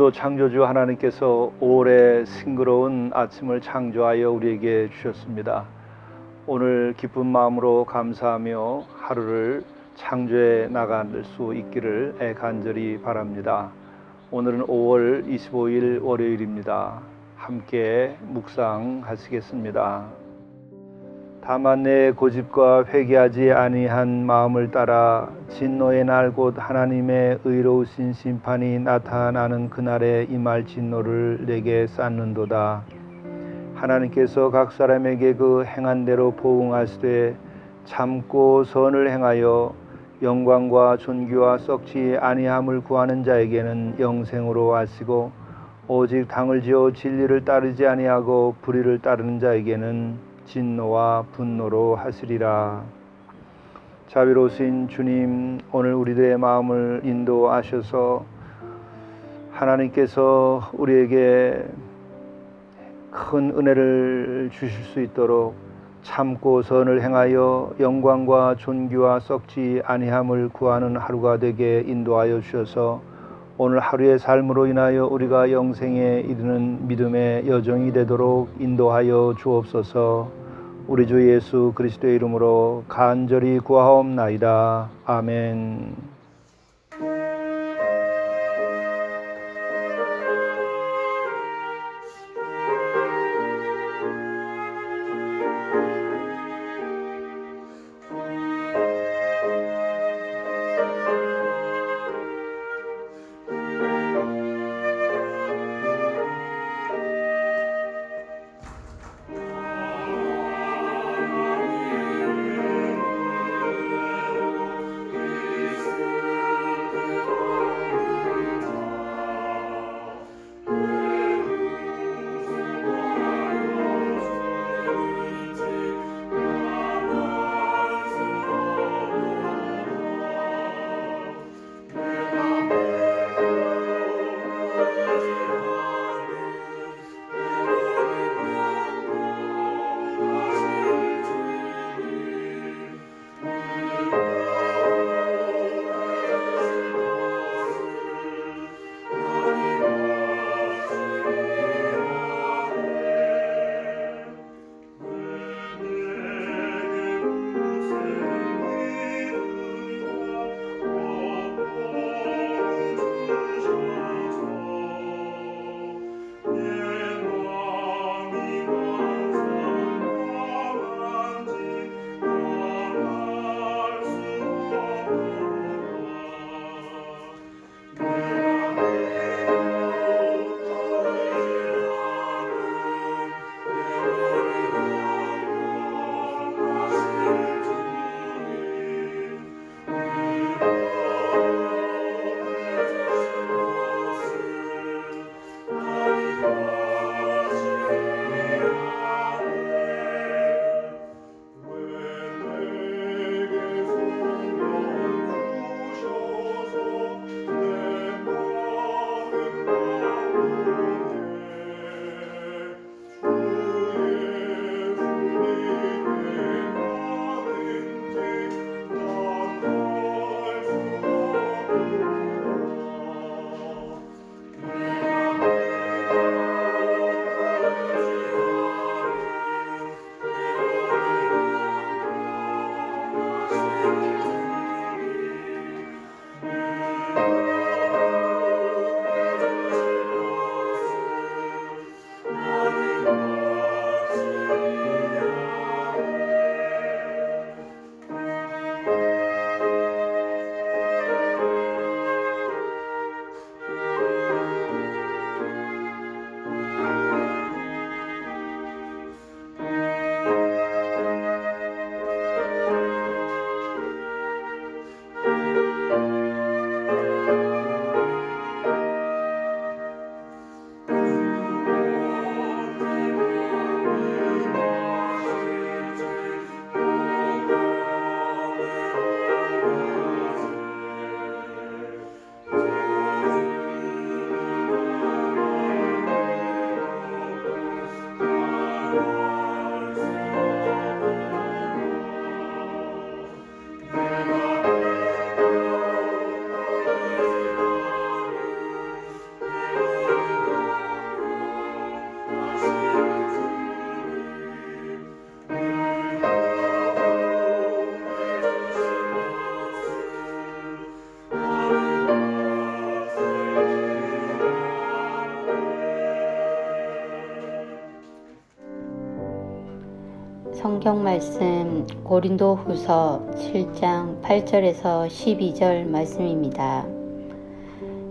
오늘도 창조주 하나님께서 5월의 싱그러운 아침을 창조하여 우리에게 주셨습니다. 오늘 기쁜 마음으로 감사하며 하루를 창조해 나갈 수 있기를 간절히 바랍니다. 오늘은 5월 25일 월요일입니다. 함께 묵상하시겠습니다. 다만 내 고집과 회개하지 아니한 마음을 따라 진노의 날 곧 하나님의 의로우신 심판이 나타나는 그날에 임할 진노를 내게 쌓는도다. 하나님께서 각 사람에게 그 행한 대로 보응하시되 참고 선을 행하여 영광과 존귀와 썩지 아니함을 구하는 자에게는 영생으로 하시고 오직 당을 지어 진리를 따르지 아니하고 불의를 따르는 자에게는 진노와 분노로 하시리라. 자비로우신 주님, 오늘 우리들의 마음을 인도하셔서 하나님께서 우리에게 큰 은혜를 주실 수 있도록 참고 선을 행하여 영광과 존귀와 썩지 아니함을 구하는 하루가 되게 인도하여 주셔서 오늘 하루의 삶으로 인하여 우리가 영생에 이르는 믿음의 여정이 되도록 인도하여 주옵소서. 우리 주 예수 그리스도의 이름으로 간절히 구하옵나이다. 아멘. 성경 말씀 고린도후서 7장 8절에서 12절 말씀입니다.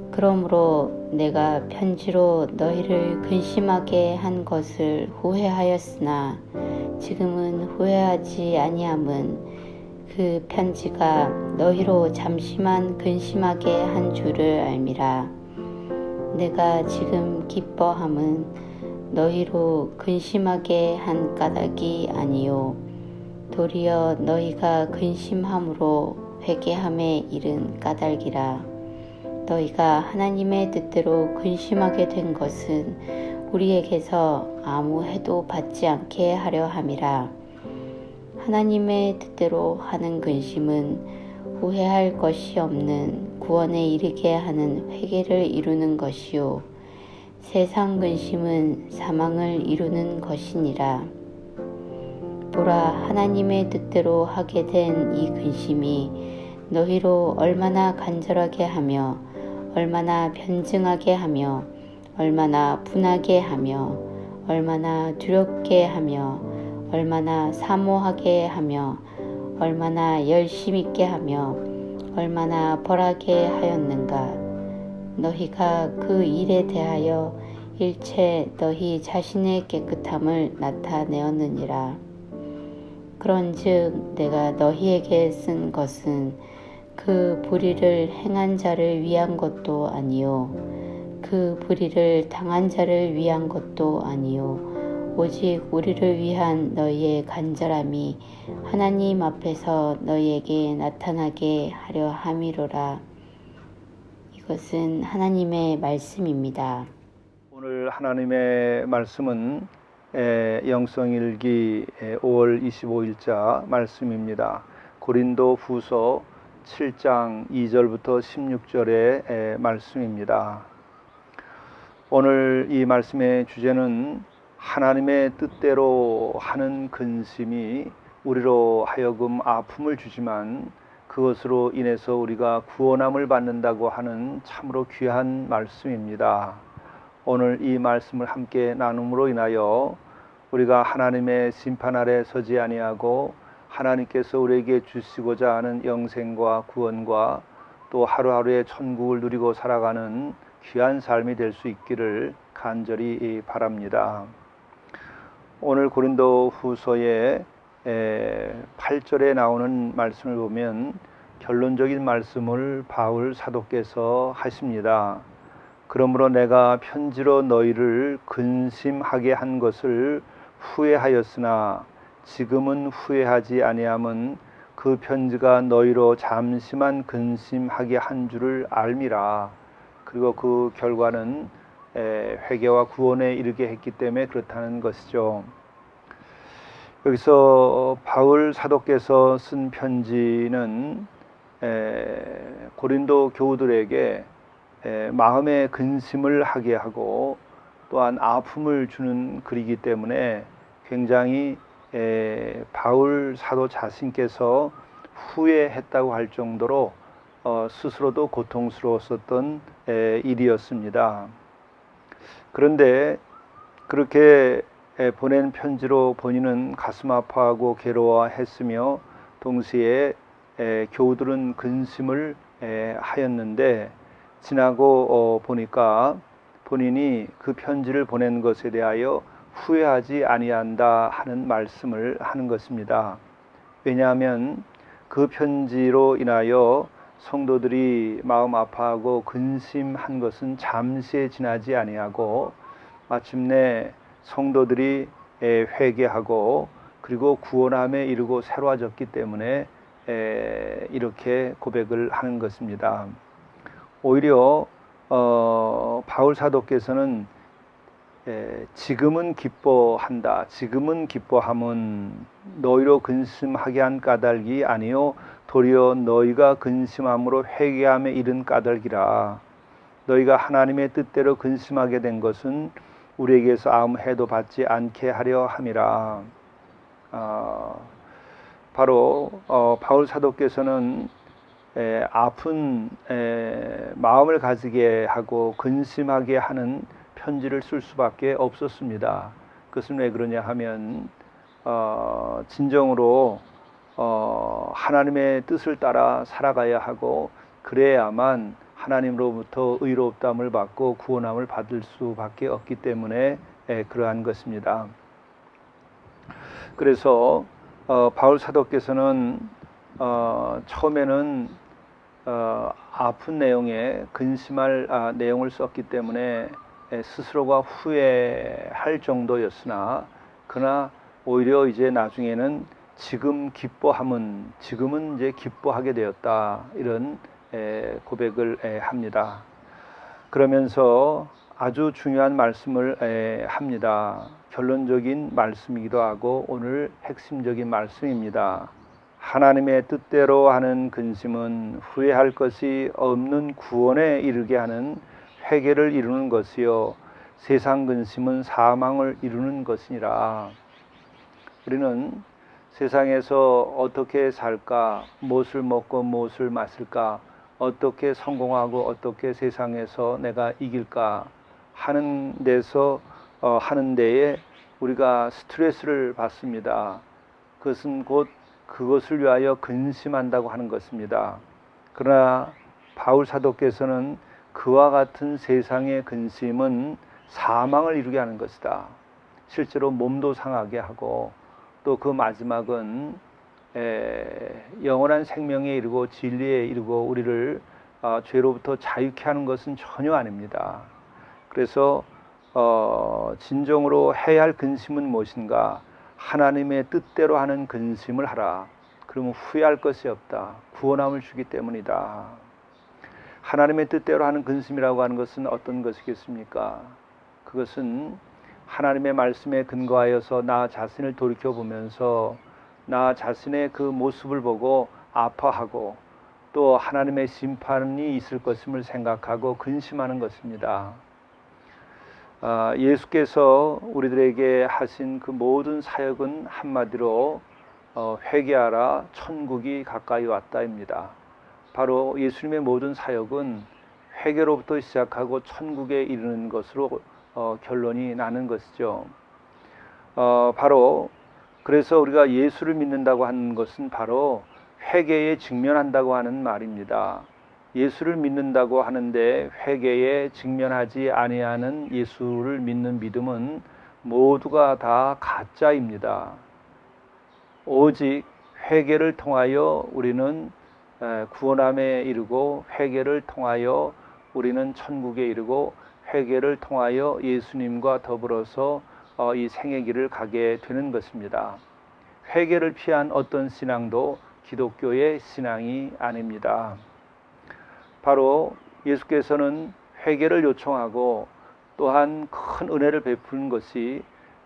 그러므로 내가 편지로 너희를 근심하게 한 것을 후회하였으나 지금은 후회하지 아니함은 그 편지가 너희로 잠시만 근심하게 한 줄을 알미라. 내가 지금 기뻐함은 너희로 근심하게 한 까닭이 아니요 도리어 너희가 근심함으로 회개함에 이른 까닭이라. 너희가 하나님의 뜻대로 근심하게 된 것은 우리에게서 아무 해도 받지 않게 하려 함이라. 하나님의 뜻대로 하는 근심은 후회할 것이 없는 구원에 이르게 하는 회개를 이루는 것이요 세상 근심은 사망을 이루는 것이니라. 보라, 하나님의 뜻대로 하게 된 이 근심이 너희로 얼마나 간절하게 하며 얼마나 변증하게 하며 얼마나 분하게 하며 얼마나 두렵게 하며 얼마나 사모하게 하며 얼마나 열심 있게 하며 얼마나 벌하게 하였는가. 너희가 그 일에 대하여 일체 너희 자신의 깨끗함을 나타내었느니라. 그런즉 내가 너희에게 쓴 것은 그 불의를 행한 자를 위한 것도 아니요 그 불의를 당한 자를 위한 것도 아니요 오직 우리를 위한 너희의 간절함이 하나님 앞에서 너희에게 나타나게 하려 함이로라. 이것은 하나님의 말씀입니다. 오늘 하나님의 말씀은 영성일기 5월 25일자 말씀입니다. 고린도 후서 7장 2절부터 16절의 말씀입니다. 오늘 이 말씀의 주제는 하나님의 뜻대로 하는 근심이 우리로 하여금 아픔을 주지만 그것으로 인해서 우리가 구원함을 받는다고 하는 참으로 귀한 말씀입니다. 오늘 이 말씀을 함께 나눔으로 인하여 우리가 하나님의 심판 아래 서지 아니하고 하나님께서 우리에게 주시고자 하는 영생과 구원과 또 하루하루의 천국을 누리고 살아가는 귀한 삶이 될 수 있기를 간절히 바랍니다. 오늘 고린도 후서의 8절에 나오는 말씀을 보면 결론적인 말씀을 바울 사도께서 하십니다. 그러므로 내가 편지로 너희를 근심하게 한 것을 후회하였으나 지금은 후회하지 아니함은 그 편지가 너희로 잠시만 근심하게 한 줄을 알미라. 그리고 그 결과는 회개와 구원에 이르게 했기 때문에 그렇다는 것이죠. 여기서 바울 사도께서 쓴 편지는 고린도 교우들에게 마음의 근심을 하게 하고 또한 아픔을 주는 글이기 때문에 굉장히 바울 사도 자신께서 후회했다고 할 정도로 스스로도 고통스러웠었던 일이었습니다. 그런데 그렇게 보낸 편지로 본인은 가슴 아파하고 괴로워했으며 동시에 교우들은 근심을 하였는데 지나고 보니까 본인이 그 편지를 보낸 것에 대하여 후회하지 아니한다 하는 말씀을 하는 것입니다. 왜냐하면 그 편지로 인하여 성도들이 마음 아파하고 근심한 것은 잠시에 지나지 아니하고 마침내 성도들이 회개하고 그리고 구원함에 이르고 새로워졌기 때문에 이렇게 고백을 하는 것입니다. 오히려 바울 사도께서는 지금은 기뻐한다. 지금은 기뻐함은 너희로 근심하게 한 까닭이 아니요 도리어 너희가 근심함으로 회개함에 이른 까닭이라. 너희가 하나님의 뜻대로 근심하게 된 것은 우리에게서 아무 해도 받지 않게 하려 함이라. 바로 바울 사도께서는 아픈 마음을 가지게 하고 근심하게 하는 편지를 쓸 수밖에 없었습니다. 그것은 왜 그러냐 하면 진정으로 하나님의 뜻을 따라 살아가야 하고 그래야만 하나님으로부터 의롭다함을 받고 구원함을 받을 수밖에 없기 때문에 그러한 것입니다. 그래서 바울 사도께서는 처음에는 아픈 내용에 근심할 내용을 썼기 때문에 스스로가 후회할 정도였으나 그러나 오히려 이제 나중에는 지금은 이제 기뻐하게 되었다 이런 고백을 합니다. 그러면서 아주 중요한 말씀을 합니다. 결론적인 말씀이기도 하고 오늘 핵심적인 말씀입니다. 하나님의 뜻대로 하는 근심은 후회할 것이 없는 구원에 이르게 하는 회개를 이루는 것이요 세상 근심은 사망을 이루는 것이니라. 우리는 세상에서 어떻게 살까, 무엇을 먹고 무엇을 마실까, 어떻게 성공하고 어떻게 세상에서 내가 이길까 하는 데서 하는 데에 우리가 스트레스를 받습니다. 그것은 곧 그것을 위하여 근심한다고 하는 것입니다. 그러나 바울 사도께서는 그와 같은 세상의 근심은 사망을 이루게 하는 것이다. 실제로 몸도 상하게 하고 또 그 마지막은 영원한 생명에 이르고 진리에 이르고 우리를 죄로부터 자유케 하는 것은 전혀 아닙니다. 그래서 진정으로 해야 할 근심은 무엇인가? 하나님의 뜻대로 하는 근심을 하라. 그러면 후회할 것이 없다. 구원함을 주기 때문이다. 하나님의 뜻대로 하는 근심이라고 하는 것은 어떤 것이겠습니까? 그것은 하나님의 말씀에 근거하여서 나 자신을 돌이켜보면서 나 자신의 그 모습을 보고 아파하고 또 하나님의 심판이 있을 것임을 생각하고 근심하는 것입니다. 예수께서 우리들에게 하신 그 모든 사역은 한마디로 회개하라 천국이 가까이 왔다입니다. 바로 예수님의 모든 사역은 회개로부터 시작하고 천국에 이르는 것으로 결론이 나는 것이죠. 바로 그래서 우리가 예수를 믿는다고 하는 것은 바로 회개에 직면한다고 하는 말입니다. 예수를 믿는다고 하는데 회개에 직면하지 아니하는 예수를 믿는 믿음은 모두가 다 가짜입니다. 오직 회개를 통하여 우리는 구원함에 이르고 회개를 통하여 우리는 천국에 이르고 회개를 통하여 예수님과 더불어서 이 생의 길을 가게 되는 것입니다. 회개를 피한 어떤 신앙도 기독교의 신앙이 아닙니다. 바로 예수께서는 회개를 요청하고 또한 큰 은혜를 베푸는 것이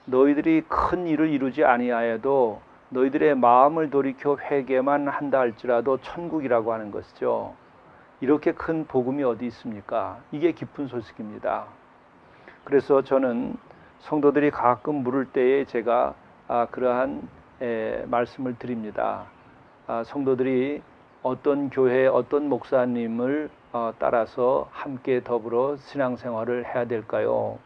너희들이 큰 일을 이루지 아니하여도 너희들의 마음을 돌이켜 회개만 한다 할지라도 천국이라고 하는 것이죠. 이렇게 큰 복음이 어디 있습니까? 이게 기쁜 소식입니다. 그래서 저는 성도들이 가끔 물을 때에 제가 그러한 말씀을 드립니다. 성도들이 어떤 교회 어떤 목사님을 따라서 함께 더불어 신앙생활을 해야 될까요?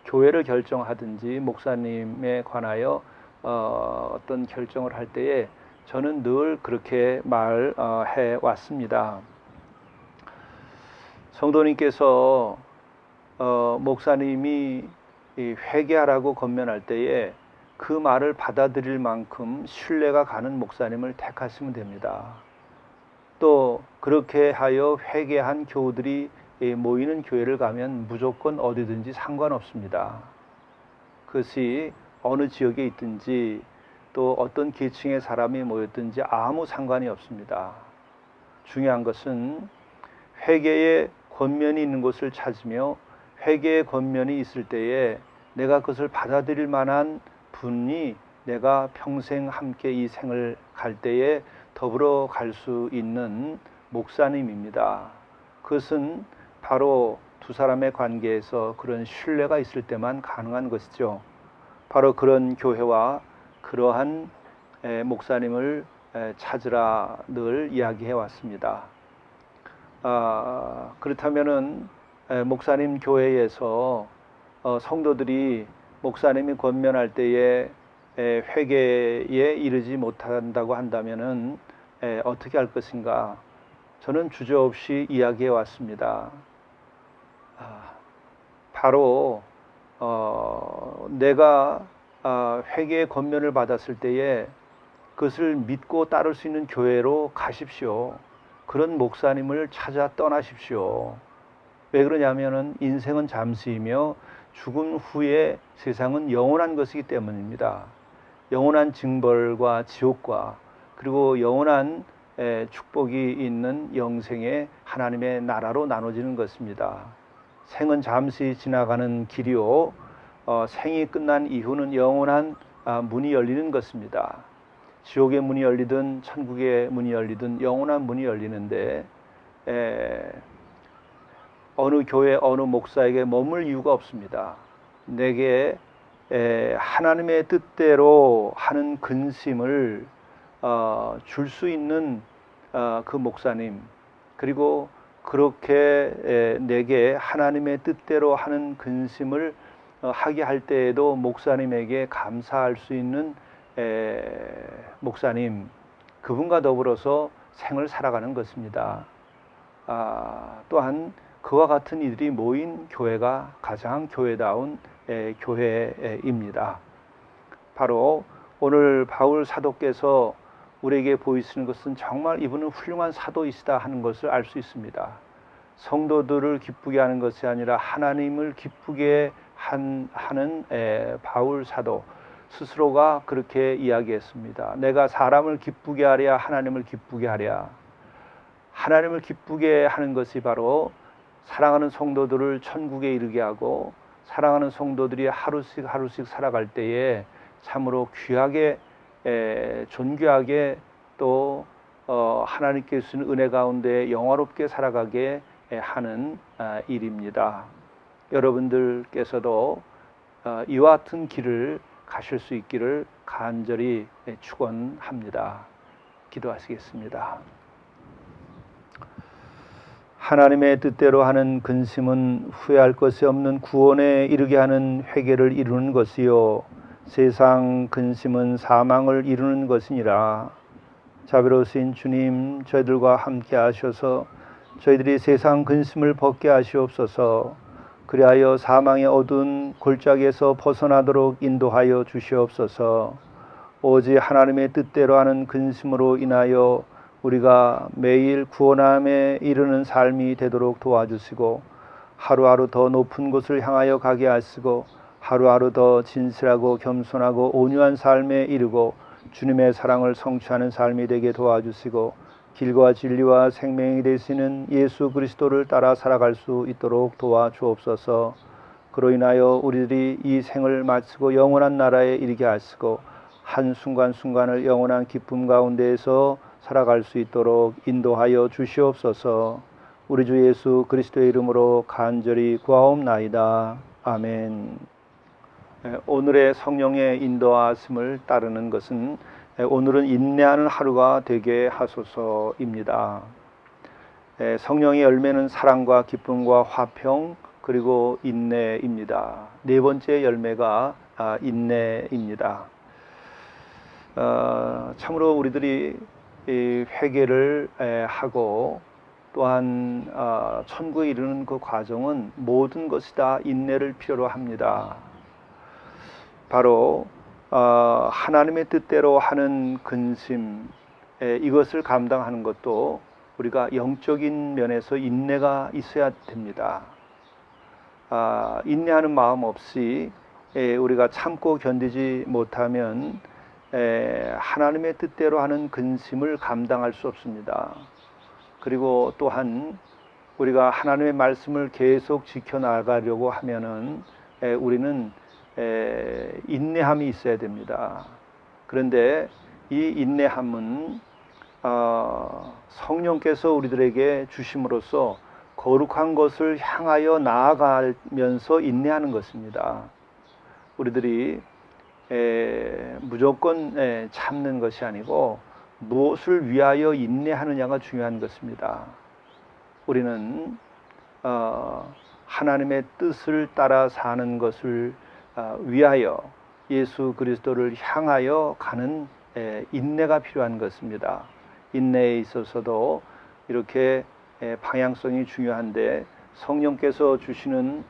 교회를 결정하든지 목사님에 관하여 어떤 결정을 할 때에 저는 늘 그렇게 말해 왔습니다. 성도님께서 목사님이 회개하라고 권면할 때에 그 말을 받아들일 만큼 신뢰가 가는 목사님을 택하시면 됩니다. 또 그렇게 하여 회개한 교우들이 모이는 교회를 가면 무조건 어디든지 상관없습니다. 그것이 어느 지역에 있든지 또 어떤 계층의 사람이 모였든지 아무 상관이 없습니다. 중요한 것은 회개의 권면이 있는 곳을 찾으며 회개의 권면이 있을 때에 내가 그것을 받아들일 만한 분이 내가 평생 함께 이 생을 갈 때에 더불어 갈 수 있는 목사님입니다. 그것은 바로 두 사람의 관계에서 그런 신뢰가 있을 때만 가능한 것이죠. 바로 그런 교회와 그러한 목사님을 찾으라 늘 이야기해 왔습니다. 그렇다면은 목사님 교회에서 성도들이 목사님이 권면할 때에 회개에 이르지 못한다고 한다면은 어떻게 할 것인가? 저는 주저없이 이야기해 왔습니다. 바로 내가 회개의 권면을 받았을 때에 그것을 믿고 따를 수 있는 교회로 가십시오. 그런 목사님을 찾아 떠나십시오. 왜 그러냐면은 인생은 잠시이며 죽음 후에 세상은 영원한 것이기 때문입니다. 영원한 징벌과 지옥과 그리고 영원한 축복이 있는 영생의 하나님의 나라로 나눠지는 것입니다. 생은 잠시 지나가는 길이요, 생이 끝난 이후는 영원한 문이 열리는 것입니다. 지옥의 문이 열리든 천국의 문이 열리든 영원한 문이 열리는데 어느 교회 어느 목사에게 머물 이유가 없습니다. 내게 하나님의 뜻대로 하는 근심을 줄 수 있는 그 목사님, 그리고 그렇게 내게 하나님의 뜻대로 하는 근심을 하게 할 때에도 목사님에게 감사할 수 있는 목사님, 그분과 더불어서 생을 살아가는 것입니다. 또한 그와 같은 이들이 모인 교회가 가장 교회다운 교회입니다. 바로 오늘 바울 사도께서 우리에게 보이시는 것은 정말 이분은 훌륭한 사도이시다 하는 것을 알 수 있습니다. 성도들을 기쁘게 하는 것이 아니라 하나님을 기쁘게 하는 바울 사도 스스로가 그렇게 이야기했습니다. 내가 사람을 기쁘게 하랴 하나님을 기쁘게 하랴. 하나님을 기쁘게 하는 것이 바로 사랑하는 성도들을 천국에 이르게 하고 사랑하는 성도들이 하루씩 하루씩 살아갈 때에 참으로 귀하게 존귀하게 또 하나님께 주신 은혜 가운데 영화롭게 살아가게 하는 일입니다. 여러분들께서도 이와 같은 길을 가실 수 있기를 간절히 축원합니다. 기도하시겠습니다. 하나님의 뜻대로 하는 근심은 후회할 것이 없는 구원에 이르게 하는 회개를 이루는 것이요 세상 근심은 사망을 이루는 것이니라. 자비로우신 주님, 저희들과 함께 하셔서 저희들이 세상 근심을 벗게 하시옵소서. 그리하여 사망의 어두운 골짜기에서 벗어나도록 인도하여 주시옵소서. 오직 하나님의 뜻대로 하는 근심으로 인하여 우리가 매일 구원함에 이르는 삶이 되도록 도와주시고 하루하루 더 높은 곳을 향하여 가게 하시고 하루하루 더 진실하고 겸손하고 온유한 삶에 이르고 주님의 사랑을 성취하는 삶이 되게 도와주시고 길과 진리와 생명이 되시는 예수 그리스도를 따라 살아갈 수 있도록 도와주옵소서. 그로 인하여 우리들이 이 생을 마치고 영원한 나라에 이르게 하시고 한순간순간을 영원한 기쁨 가운데에서 살아갈 수 있도록 인도하여 주시옵소서. 우리 주 예수 그리스도의 이름으로 간절히 구하옵나이다. 아멘. 오늘의 성령의 인도하심을 따르는 것은 오늘은 인내하는 하루가 되게 하소서입니다. 성령의 열매는 사랑과 기쁨과 화평 그리고 인내입니다. 네 번째 열매가 인내입니다. 참으로 우리들이 회개를 하고 또한 천국에 이르는 그 과정은 모든 것이 다 인내를 필요로 합니다. 바로 하나님의 뜻대로 하는 근심, 이것을 감당하는 것도 우리가 영적인 면에서 인내가 있어야 됩니다. 인내하는 마음 없이 우리가 참고 견디지 못하면 하나님의 뜻대로 하는 근심을 감당할 수 없습니다. 그리고 또한 우리가 하나님의 말씀을 계속 지켜나가려고 하면은 우리는 인내함이 있어야 됩니다. 그런데 이 인내함은 성령께서 우리들에게 주심으로써 거룩한 것을 향하여 나아가면서 인내하는 것입니다. 우리들이 무조건 참는 것이 아니고 무엇을 위하여 인내하느냐가 중요한 것입니다. 우리는 하나님의 뜻을 따라 사는 것을 위하여 예수 그리스도를 향하여 가는 인내가 필요한 것입니다. 인내에 있어서도 이렇게 방향성이 중요한데 성령께서 주시는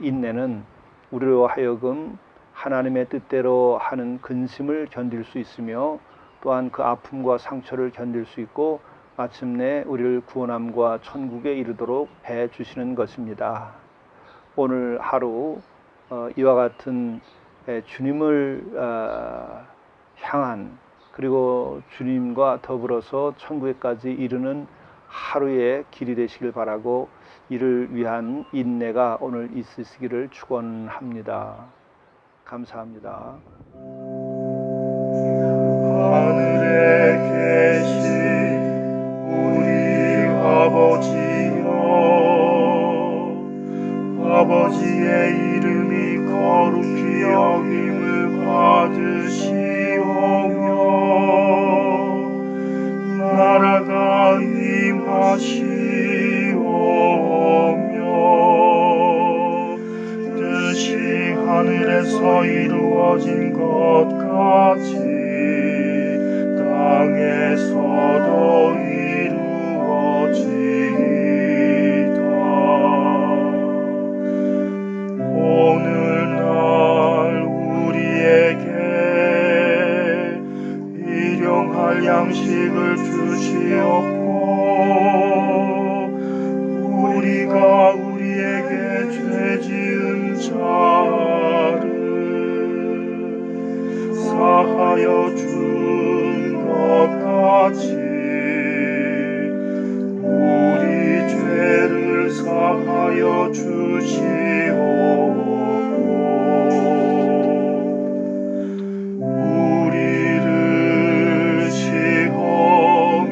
인내는 우리로 하여금 하나님의 뜻대로 하는 근심을 견딜 수 있으며 또한 그 아픔과 상처를 견딜 수 있고 마침내 우리를 구원함과 천국에 이르도록 해 주시는 것입니다. 오늘 하루 이와 같은 주님을 향한 그리고 주님과 더불어서 천국에까지 이르는 하루의 길이 되시길 바라고 이를 위한 인내가 오늘 있으시기를 축원합니다. 감사합니다. 하늘에 계신 우리 아버지여, 아버지의 이름이 거룩히 여김을 받으시오며 나라가 임하시오며 뜻이 하늘에서 이루어진 것 같이 땅에서도 이루어지이다. 오늘날 우리에게 일용할 양식을 주시옵고 우리가 우리에게 죄 지은 자를 사하여 준 것 같이 우리 죄를 사하여 주시옵고 우리를 시험에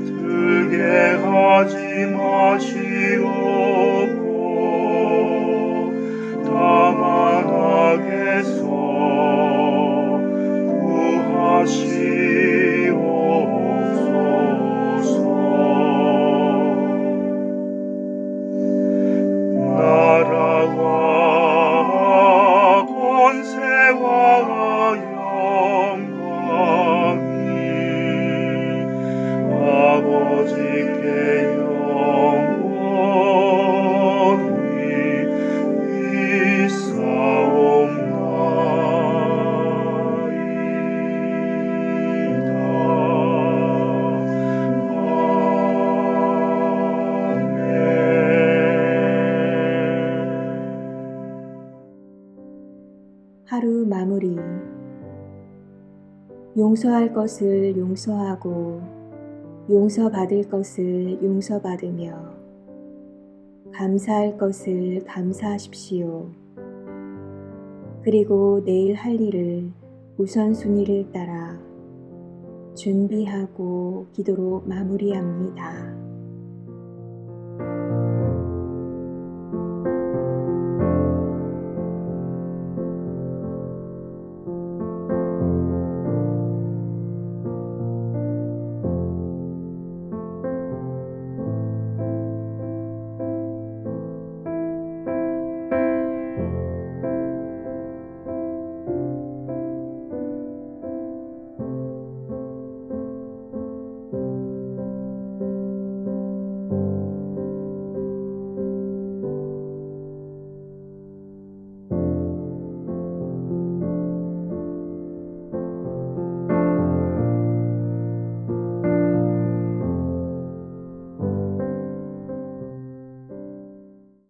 들게 하지 마시옵고 다만 악에서 구하시옵소서. 나라와 권세와 영광이 아버지께 영원히 하루 마무리. 용서할 것을 용서하고 용서받을 것을 용서받으며 감사할 것을 감사하십시오. 그리고 내일 할 일을 우선순위를 따라 준비하고 기도로 마무리합니다.